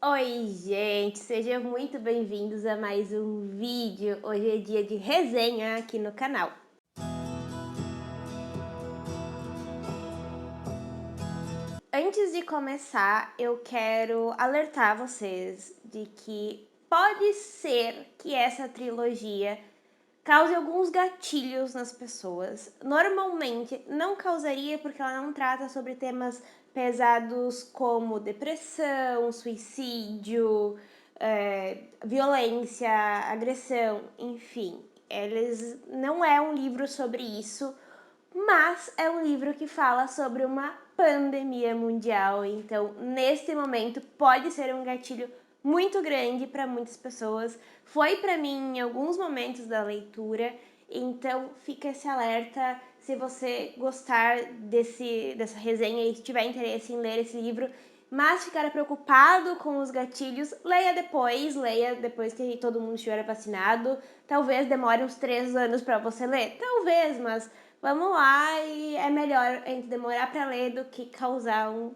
Oi, gente, sejam muito bem-vindos a mais um vídeo. Hoje é dia de resenha aqui no canal. Antes de começar, eu quero alertar vocês de que pode ser que essa trilogia cause alguns gatilhos nas pessoas. Normalmente não causaria porque ela não trata sobre temas pesados como depressão, suicídio, violência, agressão, enfim. Eles não é um livro sobre isso, mas é um livro que fala sobre uma pandemia mundial. Então, neste momento, pode ser um gatilho muito grande para muitas pessoas. Foi para mim em alguns momentos da leitura. Então, fica esse alerta. Se você gostar dessa resenha e tiver interesse em ler esse livro, mas ficar preocupado com os gatilhos, leia depois que todo mundo estiver vacinado. Talvez demore uns 3 anos para você ler, talvez, mas vamos lá, e é melhor a gente demorar para ler do que causar um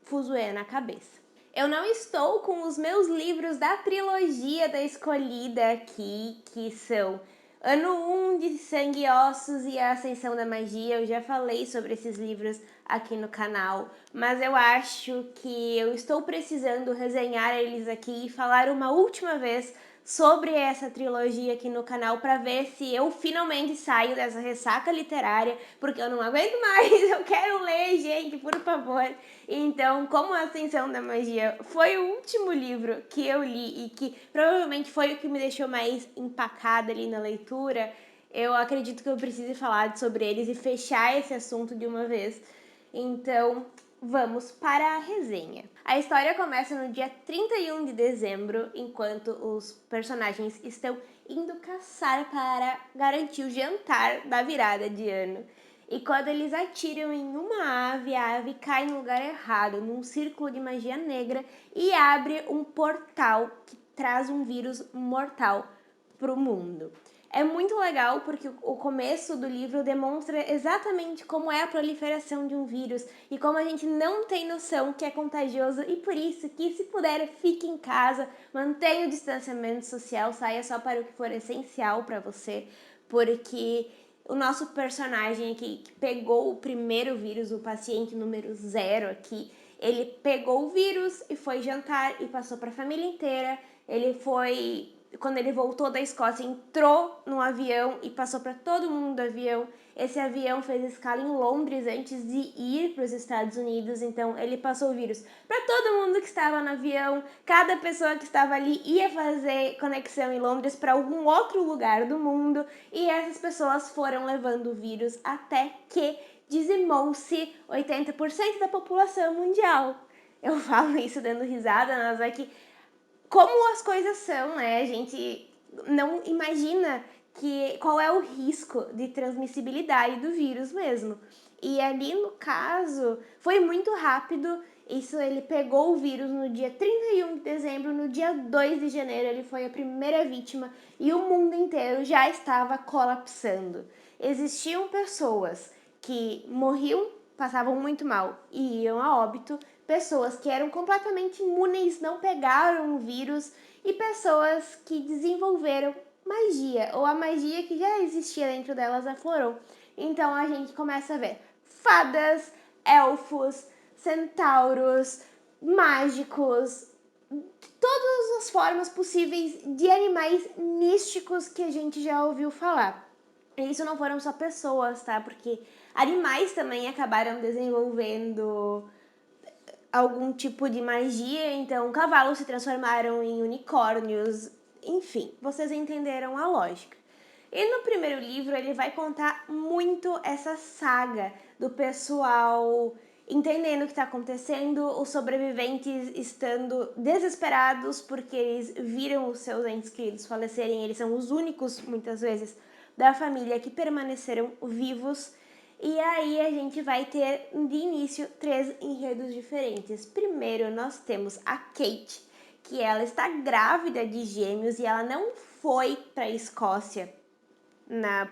fuzuê na cabeça. Eu não estou com os meus livros da trilogia da Escolhida aqui, que são Ano 1 de Sangue e Ossos e a Ascensão da Magia. Eu já falei sobre esses livros aqui no canal, mas eu acho que eu estou precisando resenhar eles aqui e falar uma última vez sobre essa trilogia aqui no canal para ver se eu finalmente saio dessa ressaca literária, porque eu não aguento mais, eu quero ler, gente, por favor. Então, como a Ascensão da Magia foi o último livro que eu li e que provavelmente foi o que me deixou mais empacada ali na leitura, eu acredito que eu preciso falar sobre eles e fechar esse assunto de uma vez. Então, vamos para a resenha. A história começa no dia 31 de dezembro, enquanto os personagens estão indo caçar para garantir o jantar da virada de ano. E quando eles atiram em uma ave, a ave cai no lugar errado, num círculo de magia negra, e abre um portal que traz um vírus mortal para o mundo. É muito legal porque o começo do livro demonstra exatamente como é a proliferação de um vírus e como a gente não tem noção que é contagioso, e por isso que, se puder, fique em casa, mantenha o distanciamento social, saia só para o que for essencial para você, porque o nosso personagem aqui, que pegou o primeiro vírus, o paciente número 0 aqui, ele pegou o vírus e foi jantar e passou para a família inteira. Ele foi, quando ele voltou da Escócia, entrou no avião e passou para todo mundo do avião. Esse avião fez escala em Londres antes de ir para os Estados Unidos, então ele passou o vírus para todo mundo que estava no avião. Cada pessoa que estava ali ia fazer conexão em Londres para algum outro lugar do mundo, e essas pessoas foram levando o vírus até que dizimou-se 80% da população mundial. Eu falo isso dando risada, mas é que como as coisas são, né? A gente não imagina qual é o risco de transmissibilidade do vírus mesmo. E ali, no caso, foi muito rápido. Isso, ele pegou o vírus no dia 31 de dezembro, no dia 2 de janeiro ele foi a primeira vítima e o mundo inteiro já estava colapsando. Existiam pessoas que morriam, passavam muito mal e iam a óbito, pessoas que eram completamente imunes, não pegaram o vírus, e pessoas que desenvolveram magia, ou a magia que já existia dentro delas aflorou. Então a gente começa a ver fadas, elfos, centauros, mágicos, todas as formas possíveis de animais místicos que a gente já ouviu falar. E isso não foram só pessoas, tá? Porque animais também acabaram desenvolvendo algum tipo de magia, então cavalos se transformaram em unicórnios, enfim, vocês entenderam a lógica. E no primeiro livro ele vai contar muito essa saga do pessoal entendendo o que está acontecendo, os sobreviventes estando desesperados porque eles viram os seus entes queridos falecerem, eles são os únicos, muitas vezes, da família que permaneceram vivos. E aí a gente vai ter de início 3 enredos diferentes. Primeiro nós temos a Kate, que ela está grávida de gêmeos e ela não foi para a Escócia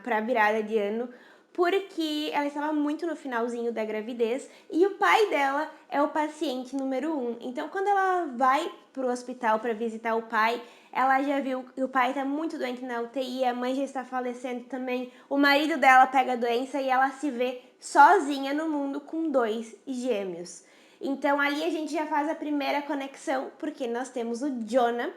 para a virada de ano, porque ela estava muito no finalzinho da gravidez e o pai dela é o paciente número 1. Então, quando ela vai pro hospital para visitar o pai, ela já viu que o pai está muito doente na UTI, a mãe já está falecendo também, o marido dela pega a doença e ela se vê sozinha no mundo com 2 gêmeos. Então, ali a gente já faz a primeira conexão, porque nós temos o Jonah,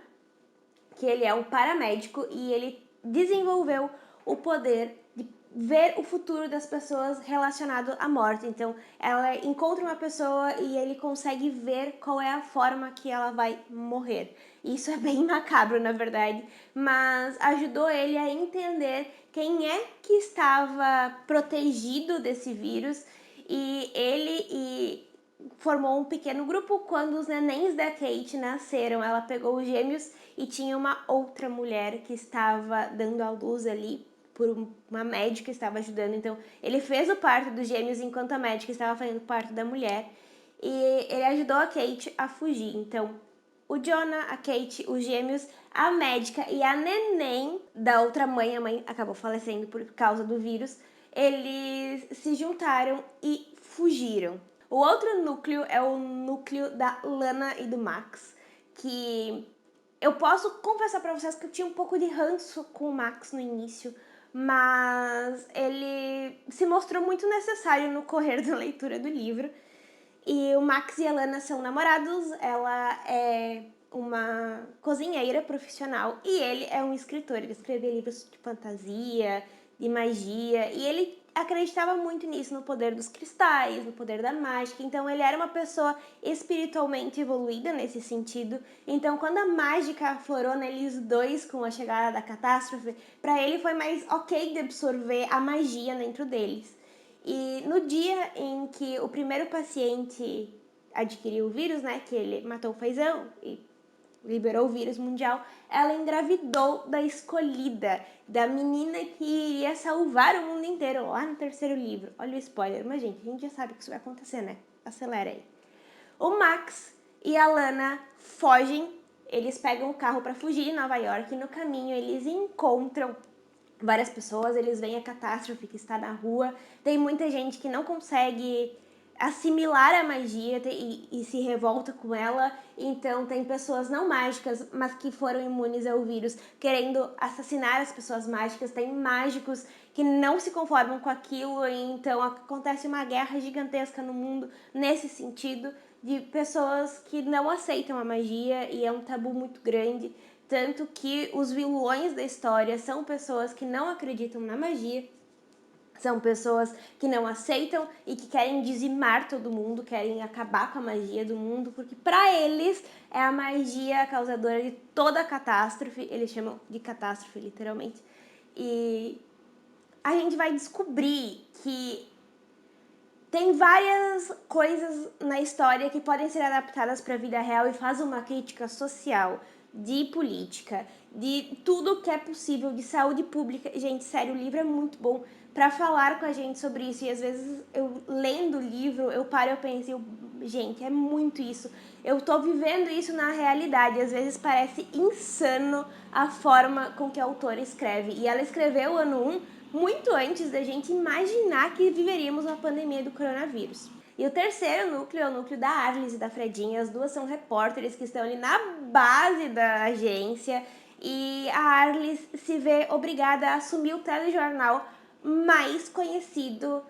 que ele é um paramédico e ele desenvolveu o poder de ver o futuro das pessoas relacionado à morte. Então, ela encontra uma pessoa e ele consegue ver qual é a forma que ela vai morrer. Isso é bem macabro, na verdade, mas ajudou ele a entender quem é que estava protegido desse vírus e ele formou um pequeno grupo. Quando os nenéns da Kate nasceram, ela pegou os gêmeos e tinha uma outra mulher que estava dando à luz ali por uma médica estava ajudando. Então, ele fez o parto dos gêmeos enquanto a médica estava fazendo o parto da mulher. E ele ajudou a Kate a fugir. Então, o Jonah, a Kate, os gêmeos, a médica e a neném da outra mãe, a mãe acabou falecendo por causa do vírus, eles se juntaram e fugiram. O outro núcleo é o núcleo da Lana e do Max, que eu posso confessar pra vocês que eu tinha um pouco de ranço com o Max no início, mas ele se mostrou muito necessário no correr da leitura do livro. E o Max e a Lana são namorados, ela é uma cozinheira profissional e ele é um escritor. Ele escrevia livros de fantasia, de magia, e ele acreditava muito nisso, no poder dos cristais, no poder da mágica. Então ele era uma pessoa espiritualmente evoluída nesse sentido. Então quando a mágica aflorou neles dois com a chegada da catástrofe, para ele foi mais ok de absorver a magia dentro deles. E no dia em que o primeiro paciente adquiriu o vírus, né, que ele matou o feijão e liberou o vírus mundial, ela engravidou da escolhida, da menina que iria salvar o mundo inteiro, lá no terceiro livro. Olha o spoiler, mas gente, a gente já sabe que isso vai acontecer, né? Acelera aí. O Max e a Lana fogem, eles pegam o carro para fugir de Nova York e no caminho eles encontram várias pessoas, eles veem a catástrofe que está na rua, tem muita gente que não consegue assimilar a magia e se revolta com ela, então tem pessoas não mágicas, mas que foram imunes ao vírus, querendo assassinar as pessoas mágicas, tem mágicos que não se conformam com aquilo, então acontece uma guerra gigantesca no mundo nesse sentido, de pessoas que não aceitam a magia e é um tabu muito grande. Tanto que os vilões da história são pessoas que não acreditam na magia, são pessoas que não aceitam e que querem dizimar todo mundo, querem acabar com a magia do mundo, porque para eles é a magia a causadora de toda a catástrofe, eles chamam de catástrofe literalmente. E a gente vai descobrir que tem várias coisas na história que podem ser adaptadas para a vida real e faz uma crítica social, de política, de tudo que é possível, de saúde pública. Gente, sério, o livro é muito bom para falar com a gente sobre isso. E às vezes eu lendo o livro, eu paro e eu penso, gente, é muito isso. Eu tô vivendo isso na realidade. Às vezes parece insano a forma com que a autora escreve. E ela escreveu o ano 1 muito antes da gente imaginar que viveríamos uma pandemia do coronavírus. E o terceiro núcleo é o núcleo da Arlis e da Fredinha. As duas são repórteres que estão ali na base da agência e a Arlis se vê obrigada a assumir o telejornal mais conhecido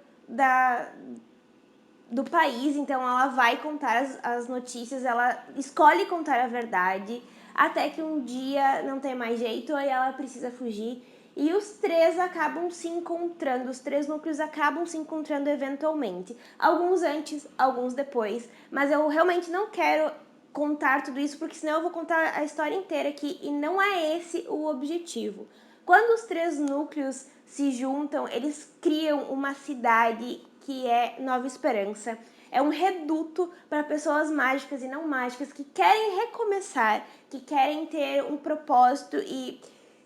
do país. Então ela vai contar as notícias, ela escolhe contar a verdade, até que um dia não tem mais jeito e ela precisa fugir. E os três acabam se encontrando, os três núcleos acabam se encontrando eventualmente. Alguns antes, alguns depois. Mas eu realmente não quero contar tudo isso, porque senão eu vou contar a história inteira aqui e não é esse o objetivo. Quando os três núcleos se juntam, eles criam uma cidade que é Nova Esperança. É um reduto para pessoas mágicas e não mágicas que querem recomeçar, que querem ter um propósito e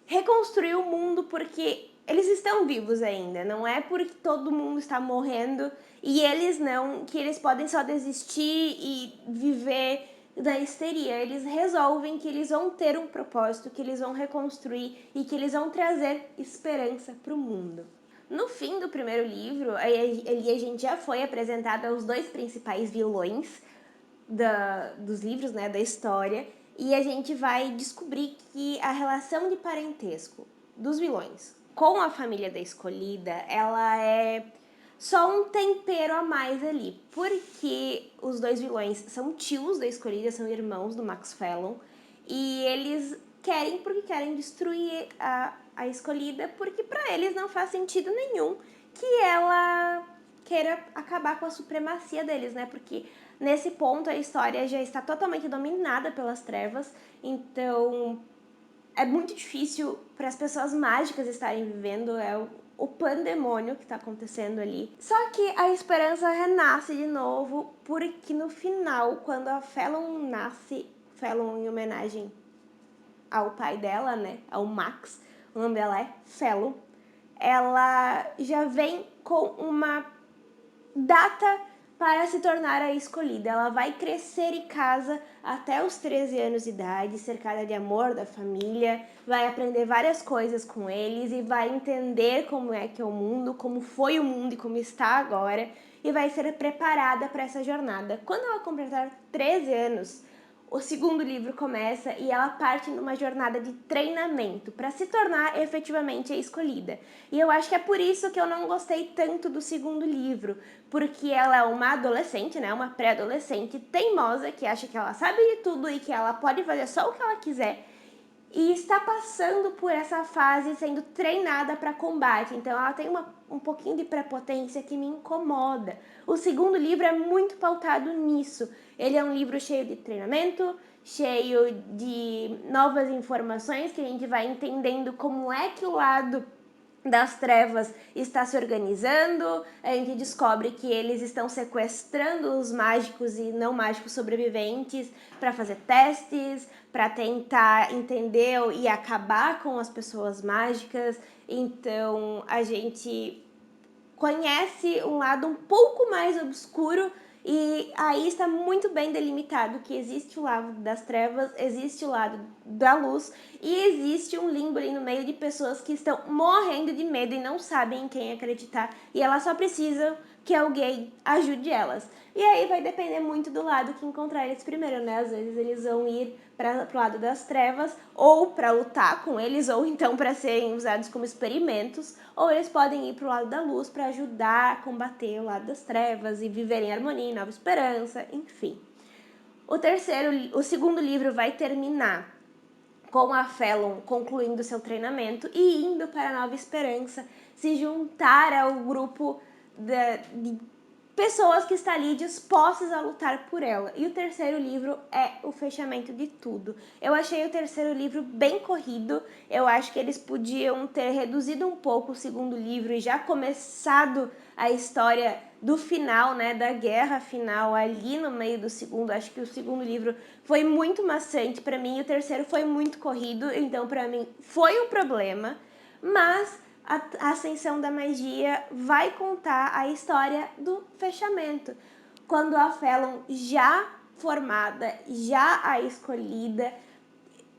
reconstruir o mundo, porque eles estão vivos ainda. Não é porque todo mundo está morrendo e eles não, que eles podem só desistir e viver da histeria. Eles resolvem que eles vão ter um propósito, que eles vão reconstruir e que eles vão trazer esperança para o mundo. No fim do primeiro livro, a gente já foi apresentado aos dois principais vilões dos livros, né, da história, e a gente vai descobrir que a relação de parentesco dos vilões com a família da Escolhida, ela é só um tempero a mais ali, porque os dois vilões são tios da Escolhida, são irmãos do Max Fallon, e eles porque querem destruir a Escolhida, porque para eles não faz sentido nenhum que ela queira acabar com a supremacia deles, né? Porque nesse ponto a história já está totalmente dominada pelas trevas, então é muito difícil para as pessoas mágicas estarem vivendo, o pandemônio que está acontecendo ali. Só que a esperança renasce de novo, porque no final, quando a Fallon nasce, Fallon em homenagem ao pai dela, né, ao Max, o nome dela é Fallon, ela já vem com uma data para se tornar a escolhida. Ela vai crescer em casa até os 13 anos de idade, cercada de amor da família, vai aprender várias coisas com eles e vai entender como é que é o mundo, como foi o mundo e como está agora, e vai ser preparada para essa jornada. Quando ela completar 13 anos, o segundo livro começa e ela parte numa jornada de treinamento para se tornar efetivamente a escolhida. E eu acho que é por isso que eu não gostei tanto do segundo livro, porque ela é uma adolescente, né, uma pré-adolescente teimosa que acha que ela sabe de tudo e que ela pode fazer só o que ela quiser. E está passando por essa fase sendo treinada para combate. Então ela tem um pouquinho de prepotência que me incomoda. O segundo livro é muito pautado nisso. Ele é um livro cheio de treinamento, cheio de novas informações que a gente vai entendendo como é que o lado das trevas está se organizando, a gente descobre que eles estão sequestrando os mágicos e não mágicos sobreviventes para fazer testes, para tentar entender e acabar com as pessoas mágicas. Então a gente conhece um lado um pouco mais obscuro e aí está muito bem delimitado que existe o lado das trevas, existe o lado da luz e existe um limbo ali no meio de pessoas que estão morrendo de medo e não sabem em quem acreditar e elas só precisam que alguém ajude elas. E aí vai depender muito do lado que encontrar eles primeiro, né? Às vezes eles vão ir para o lado das trevas ou para lutar com eles ou então para serem usados como experimentos, ou eles podem ir para o lado da luz para ajudar a combater o lado das trevas e viver em harmonia, em nova esperança, enfim. O segundo livro vai terminar com a Fallon concluindo seu treinamento e indo para a Nova Esperança, se juntar ao grupo de pessoas que estão ali dispostas a lutar por ela. E o terceiro livro é o fechamento de tudo. Eu achei o terceiro livro bem corrido, eu acho que eles podiam ter reduzido um pouco o segundo livro e já começado a história do final, né, da guerra final ali no meio do segundo. Acho que o segundo livro foi muito maçante para mim, o terceiro foi muito corrido, então para mim foi um problema, mas a Ascensão da Magia vai contar a história do fechamento, quando a Fallon já formada, já a escolhida,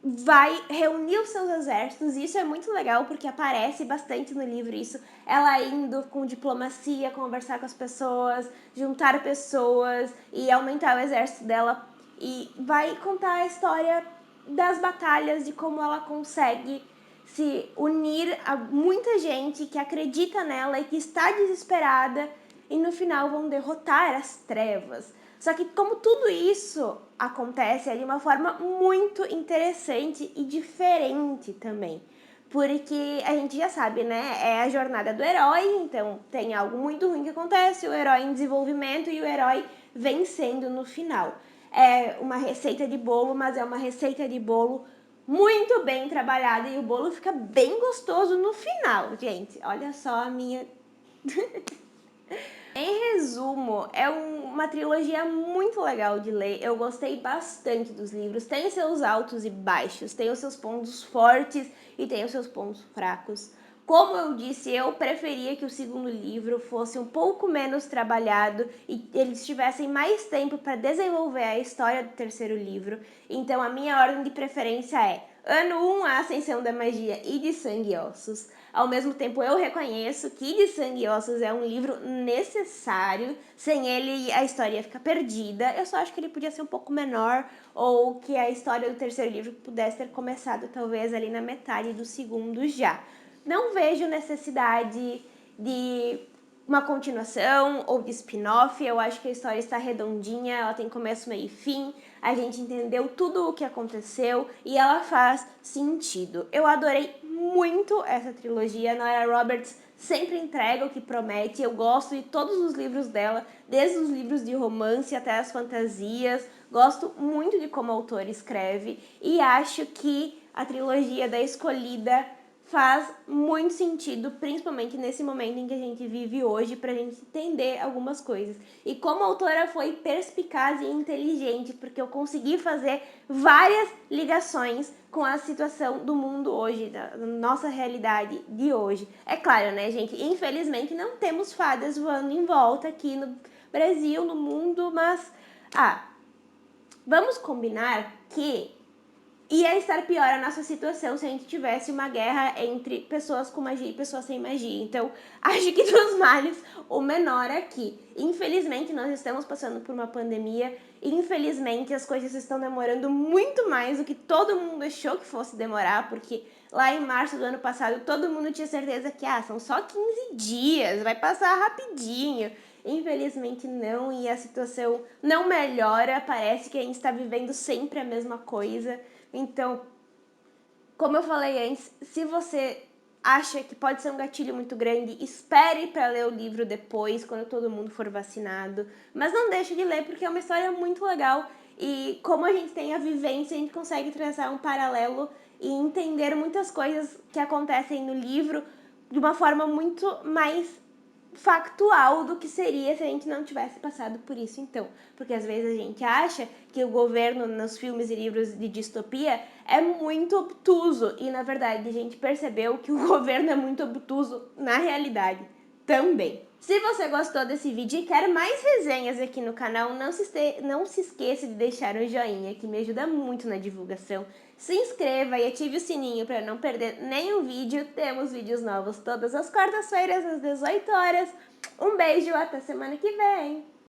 vai reunir os seus exércitos. Isso é muito legal porque aparece bastante no livro isso, ela indo com diplomacia conversar com as pessoas, juntar pessoas e aumentar o exército dela, e vai contar a história das batalhas, de como ela consegue se unir a muita gente que acredita nela e que está desesperada e no final vão derrotar as trevas. Só que como tudo isso acontece de uma forma muito interessante e diferente também. Porque a gente já sabe, né? É a jornada do herói, então tem algo muito ruim que acontece, o herói em desenvolvimento e o herói vencendo no final. É uma receita de bolo, mas é uma receita de bolo muito bem trabalhada e o bolo fica bem gostoso no final, gente. Olha só a minha... Em resumo, é uma trilogia muito legal de ler, eu gostei bastante dos livros, tem seus altos e baixos, tem os seus pontos fortes e tem os seus pontos fracos. Como eu disse, eu preferia que o segundo livro fosse um pouco menos trabalhado e eles tivessem mais tempo para desenvolver a história do terceiro livro, então a minha ordem de preferência é Ano 1, A Ascensão da Magia e de Sangue e Ossos. Ao mesmo tempo, eu reconheço que De Sangue e Ossos é um livro necessário. Sem ele, a história ia ficar perdida. Eu só acho que ele podia ser um pouco menor, ou que a história do terceiro livro pudesse ter começado talvez ali na metade do segundo já. Não vejo necessidade de uma continuação ou de spin-off. Eu acho que a história está redondinha, ela tem começo, meio e fim, a gente entendeu tudo o que aconteceu e ela faz sentido. Eu adorei muito essa trilogia. Nora Roberts sempre entrega o que promete. Eu gosto de todos os livros dela, desde os livros de romance até as fantasias. Gosto muito de como a autora escreve e acho que a trilogia da Escolhida faz muito sentido, principalmente nesse momento em que a gente vive hoje, pra gente entender algumas coisas. E como a autora foi perspicaz e inteligente, porque eu consegui fazer várias ligações com a situação do mundo hoje, da nossa realidade de hoje. É claro, né, gente? Infelizmente não temos fadas voando em volta aqui no Brasil, no mundo, mas vamos combinar que ia estar pior a nossa situação se a gente tivesse uma guerra entre pessoas com magia e pessoas sem magia. Então, acho que dos males, o menor aqui. Infelizmente, nós estamos passando por uma pandemia. Infelizmente, as coisas estão demorando muito mais do que todo mundo achou que fosse demorar, porque lá em março do ano passado, todo mundo tinha certeza que são só 15 dias, vai passar rapidinho. Infelizmente não, e a situação não melhora, parece que a gente está vivendo sempre a mesma coisa. Então, como eu falei antes, se você acha que pode ser um gatilho muito grande, espere para ler o livro depois, quando todo mundo for vacinado. Mas não deixe de ler, porque é uma história muito legal. E como a gente tem a vivência, a gente consegue traçar um paralelo e entender muitas coisas que acontecem no livro de uma forma muito mais factual do que seria se a gente não tivesse passado por isso então. Porque às vezes a gente acha que o governo nos filmes e livros de distopia é muito obtuso e na verdade a gente percebeu que o governo é muito obtuso na realidade também. Se você gostou desse vídeo e quer mais resenhas aqui no canal, não se esqueça de deixar um joinha, que me ajuda muito na divulgação. Se inscreva e ative o sininho para não perder nenhum vídeo. Temos vídeos novos todas as quartas-feiras às 18 horas. Um beijo, até semana que vem!